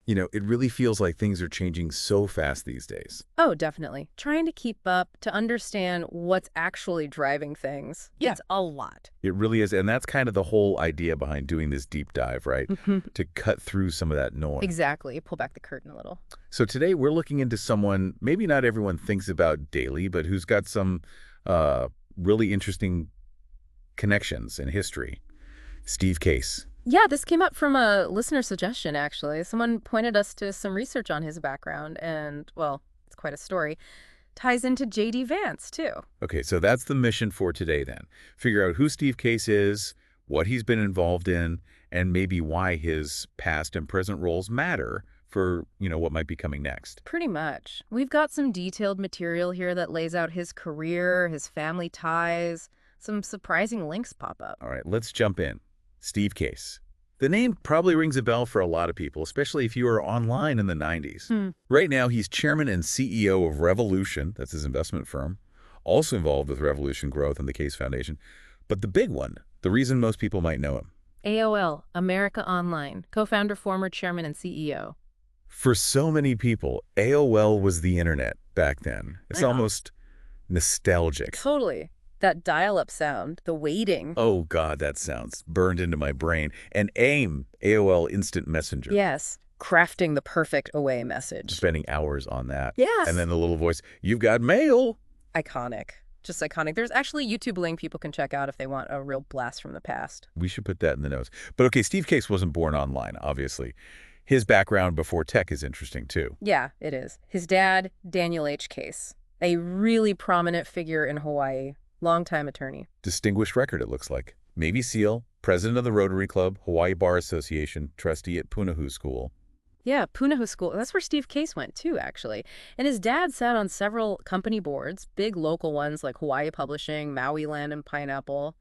It really feels like things are changing so fast these days. Oh, definitely. Trying to keep up, to understand what's actually driving things. Yeah. It's a lot. It really is. And that's kind of the whole idea behind doing this deep dive, right? Mhm. To cut through some of that noise. Exactly. Pull back the curtain a little. So today we're looking into someone maybe not everyone thinks about daily, but who's got some really interesting connections in history. Steve Case. Yeah, this came up from a listener suggestion, actually. Someone pointed us to some research on his background, and, well, it's quite a story. Ties into J.D. Vance, too. Okay, so that's the mission for today then. Figure out who Steve Case is, what he's been involved in, and maybe why his past and present roles matter for, what might be coming next. Pretty much. We've got some detailed material here that lays out his career, his family ties. Some surprising links pop up. All right, let's jump in. Steve Case. The name probably rings a bell for a lot of people, especially if you were online in the 90s. Right now, he's chairman and CEO of Revolution, that's his investment firm, also involved with Revolution Growth and the Case Foundation. But the big one, the reason most people might know him. AOL, America Online, co-founder, former chairman, and CEO. For so many people, AOL was the internet back then. It's almost nostalgic. Totally. That dial-up sound, the waiting. Oh, God, that sounds burned into my brain. And AIM, AOL Instant Messenger. Yes. Crafting the perfect away message. Spending hours on that. Yes. And then the little voice, "You've got mail." Iconic. Just iconic. There's actually a YouTube link people can check out if they want a real blast from the past. We should put that in the notes. But okay, Steve Case wasn't born online, obviously. His background before tech is interesting, too. Yeah, it is. His dad, Daniel H. Case, a really prominent figure in Hawaii. Longtime attorney. Distinguished record, it looks like. Navy SEAL, president of the Rotary Club, Hawaii Bar Association, trustee at Punahou School. Yeah, Punahou School. That's where Steve Case went, too, actually. And his dad sat on several company boards, big local ones like Hawaii Publishing, Maui Land and Pineapple,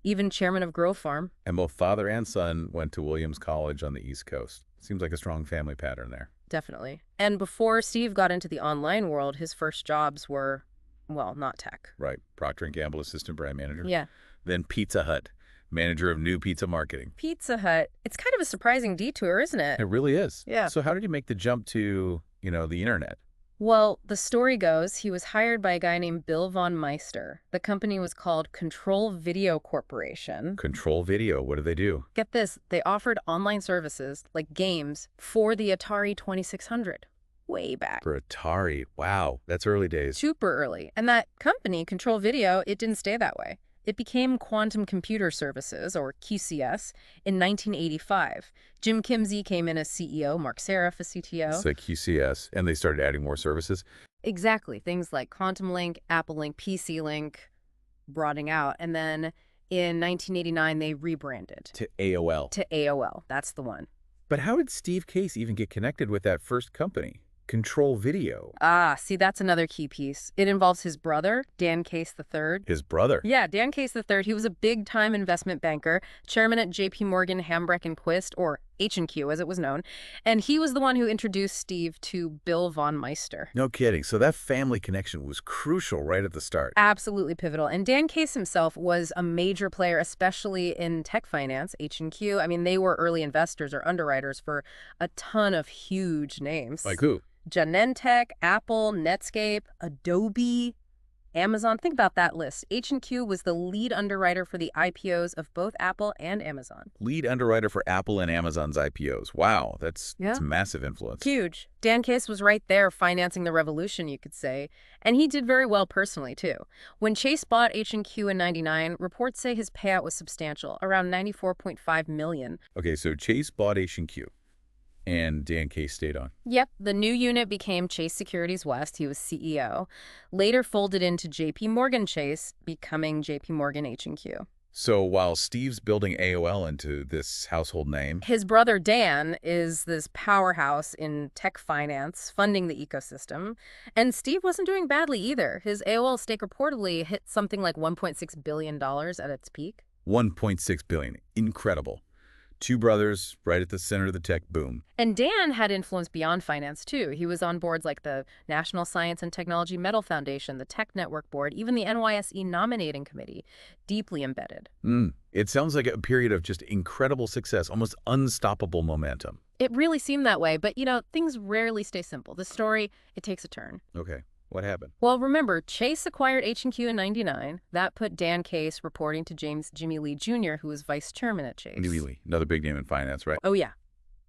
even chairman of Grove Farm. And both father and son went to Williams College on the East Coast. Seems like a strong family pattern there. Definitely. And before Steve got into the online world, his first jobs were, well, not tech. Right. Procter & Gamble assistant brand manager. Yeah. Then Pizza Hut, manager of new pizza marketing. Pizza Hut. It's kind of a surprising detour, isn't it? It really is. Yeah. So how did he make the jump to, the internet? Well, the story goes he was hired by a guy named Bill Von Meister. The company was called Control Video Corporation. Control Video. What do they do? Get this. They offered online services, like games, for the Atari 2600. Way back. For Atari. Wow. That's early days. Super early. And that company, Control Video, it didn't stay that way. It became Quantum Computer Services, or QCS, in 1985. Jim Kimsey came in as CEO, Mark Seraph as CTO. It's like QCS, and they started adding more services. Exactly. Things like Quantum Link, Apple Link, PC Link, broadening out. And then in 1989, they rebranded. To AOL. To AOL. That's the one. But how did Steve Case even get connected with that first company? Control Video. Ah, see, that's another key piece. It involves his brother, Dan Case III. His brother? Yeah, Dan Case III. He was a big-time investment banker, chairman at J.P. Morgan, Hambrecht and Quist, or H&Q as it was known. And he was the one who introduced Steve to Bill Von Meister. No kidding. So that family connection was crucial right at the start. Absolutely pivotal. And Dan Case himself was a major player, especially in tech finance, H&Q. I mean, they were early investors or underwriters for a ton of huge names. Like who? Genentech, Apple, Netscape, Adobe, Amazon. Think about that list. H&Q was the lead underwriter for the IPOs of both Apple and Amazon. Lead underwriter for Apple and Amazon's IPOs. Wow, that's massive influence. Huge. Dan Case was right there financing the revolution, you could say. And he did very well personally, too. When Chase bought H&Q in '99, reports say his payout was substantial, around $94.5 million. Okay, so Chase bought H&Q. And Dan Case stayed on. Yep. The new unit became Chase Securities West. He was CEO. Later folded into J.P. Morgan Chase, becoming J.P. Morgan H&Q. So while Steve's building AOL into this household name, his brother Dan is this powerhouse in tech finance, funding the ecosystem. And Steve wasn't doing badly either. His AOL stake reportedly hit something like $1.6 billion at its peak. $1.6 billion. Incredible. Two brothers right at the center of the tech boom. And Dan had influence beyond finance, too. He was on boards like the National Science and Technology Medal Foundation, the Tech Network Board, even the NYSE Nominating Committee, deeply embedded. It sounds like a period of just incredible success, almost unstoppable momentum. It really seemed that way, but, things rarely stay simple. The story, it takes a turn. Okay. What happened? Well, remember, Chase acquired H&Q in '99. That put Dan Case reporting to Jimmy Lee Jr., who was vice chairman at Chase. Jimmy Lee, another big name in finance, right? Oh, yeah.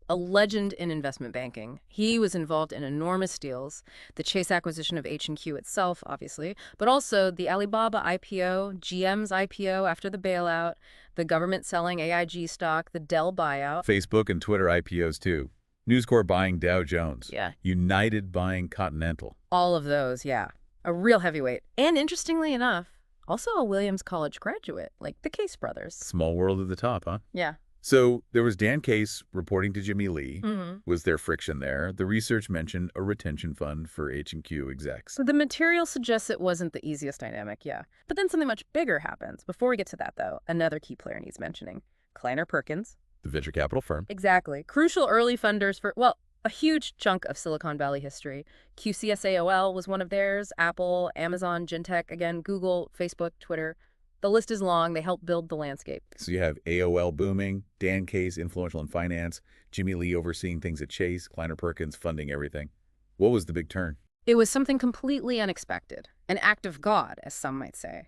A legend in investment banking. He was involved in enormous deals, the Chase acquisition of H&Q itself, obviously, but also the Alibaba IPO, GM's IPO after the bailout, the government selling AIG stock, the Dell buyout. Facebook and Twitter IPOs, too. News Corp buying Dow Jones. Yeah. United buying Continental. All of those, yeah. A real heavyweight. And interestingly enough, also a Williams College graduate, like the Case brothers. Small world at the top, huh? Yeah. So there was Dan Case reporting to Jimmy Lee. Mm-hmm. Was there friction there? The research mentioned a retention fund for H&Q execs. So the material suggests it wasn't the easiest dynamic, yeah. But then something much bigger happens. Before we get to that, though, another key player needs mentioning. Kleiner Perkins. The venture capital firm. Exactly. Crucial early funders for, well, a huge chunk of Silicon Valley history. QCSAOL was one of theirs. Apple, Amazon, Gentech, again, Google, Facebook, Twitter. The list is long. They help build the landscape. So you have AOL booming, Dan Case influential in finance, Jimmy Lee overseeing things at Chase, Kleiner Perkins funding everything. What was the big turn? It was something completely unexpected. An act of God, as some might say.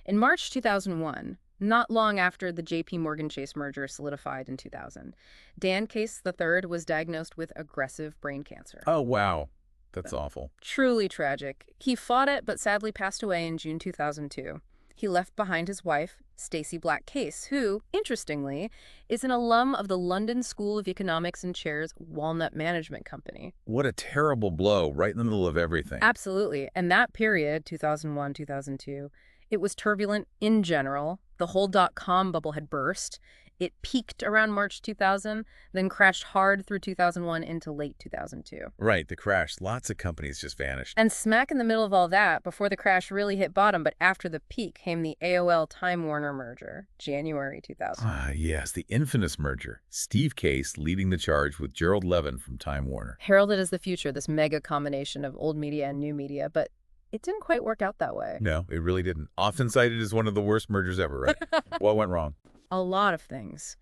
In March 2001, not long after the J.P. Morgan Chase merger solidified in 2000, Dan Case III was diagnosed with aggressive brain cancer. Oh, wow. That's awful. Truly tragic. He fought it, but sadly passed away in June 2002. He left behind his wife, Stacey Black Case, who, interestingly, is an alum of the London School of Economics and chairs Walnut Management Company. What a terrible blow, right in the middle of everything. Absolutely. And that period, 2001, 2002, it was turbulent in general. The whole dot-com bubble had burst. It peaked around March 2000, then crashed hard through 2001 into late 2002. Right, the crash. Lots of companies just vanished. And smack in the middle of all that, before the crash really hit bottom, but after the peak, came the AOL-Time Warner merger, January 2000. Ah, yes, the infamous merger. Steve Case leading the charge with Gerald Levin from Time Warner. Heralded as the future, this mega combination of old media and new media, but it didn't quite work out that way. No, it really didn't. Often cited as one of the worst mergers ever, right? What went wrong? A lot of things.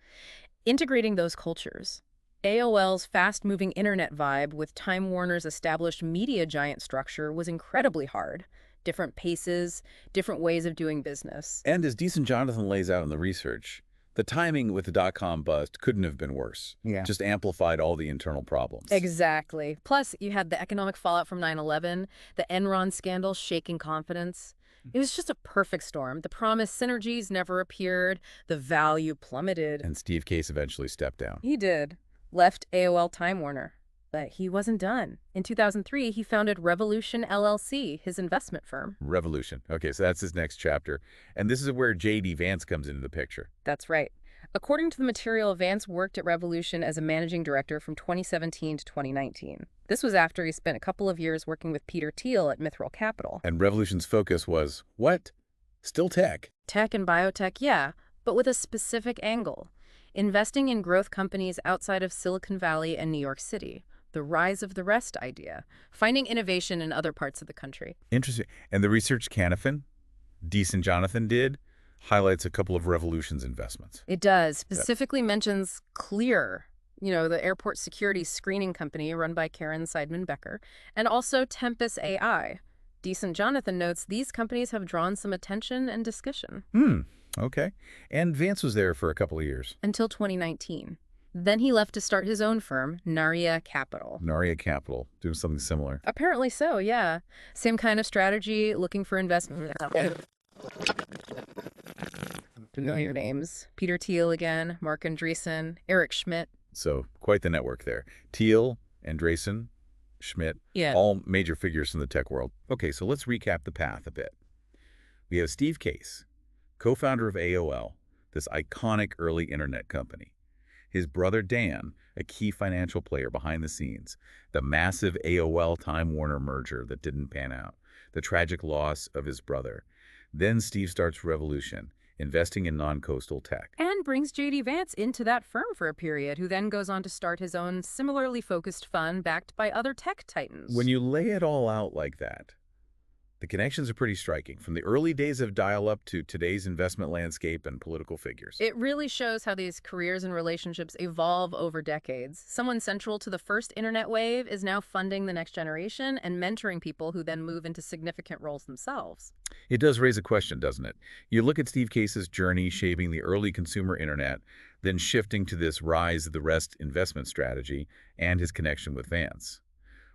Integrating those cultures. AOL's fast-moving internet vibe with Time Warner's established media giant structure was incredibly hard. Different paces, different ways of doing business. And as Decent Jonathan lays out in the research, the timing with the dot-com bust couldn't have been worse. Yeah. Just amplified all the internal problems. Exactly. Plus, you had the economic fallout from 9/11, the Enron scandal shaking confidence. It was just a perfect storm. The promised synergies never appeared. The value plummeted. And Steve Case eventually stepped down. He did. Left AOL Time Warner. But he wasn't done. In 2003, he founded Revolution LLC, his investment firm. Revolution. Okay, so that's his next chapter. And this is where J.D. Vance comes into the picture. That's right. According to the material, Vance worked at Revolution as a managing director from 2017 to 2019. This was after he spent a couple of years working with Peter Thiel at Mithril Capital. And Revolution's focus was, what? Still tech. Tech and biotech, yeah, but with a specific angle. Investing in growth companies outside of Silicon Valley and New York City. The rise of the rest idea. Finding innovation in other parts of the country. Interesting. And the research Canifin, Decent Jonathan did, highlights a couple of Revolution's investments. It does. Specifically mentions Clear, the airport security screening company run by Karen Seidman Becker, and also Tempest AI. Decent Jonathan notes these companies have drawn some attention and discussion. Okay. And Vance was there for a couple of years. Until 2019. Then he left to start his own firm, Naria Capital. Naria Capital, doing something similar. Apparently so, yeah. Same kind of strategy, looking for investment. To know your names. Peter Thiel again, Mark Andreessen, Eric Schmidt. So quite the network there. Thiel, Andreessen, Schmidt, all major figures from the tech world. Okay, so let's recap the path a bit. We have Steve Case, co-founder of AOL, this iconic early internet company. His brother Dan, a key financial player behind the scenes. The massive AOL Time Warner merger that didn't pan out. The tragic loss of his brother. Then Steve starts Revolution, investing in non-coastal tech. And brings J.D. Vance into that firm for a period, who then goes on to start his own similarly focused fund backed by other tech titans. When you lay it all out like that, The connections are pretty striking, from the early days of dial-up to today's investment landscape and political figures. It really shows how these careers and relationships evolve over decades. Someone central to the first internet wave is now funding the next generation and mentoring people who then move into significant roles themselves. It does raise a question, doesn't it? You look at Steve Case's journey shaping the early consumer internet, then shifting to this rise of the rest investment strategy and his connection with Vance.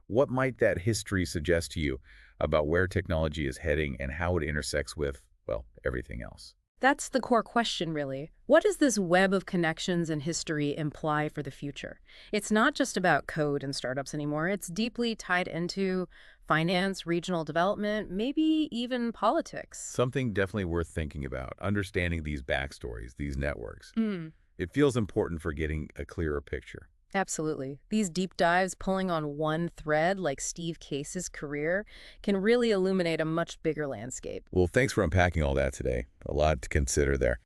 What might that history suggest to you about where technology is heading and how it intersects with, well, everything else? That's the core question, really. What does this web of connections and history imply for the future? It's not just about code and startups anymore. It's deeply tied into finance, regional development, maybe even politics. Something definitely worth thinking about, understanding these backstories, these networks. Mm. It feels important for getting a clearer picture. Absolutely. These deep dives pulling on one thread, like Steve Case's career, can really illuminate a much bigger landscape. Well, thanks for unpacking all that today. A lot to consider there.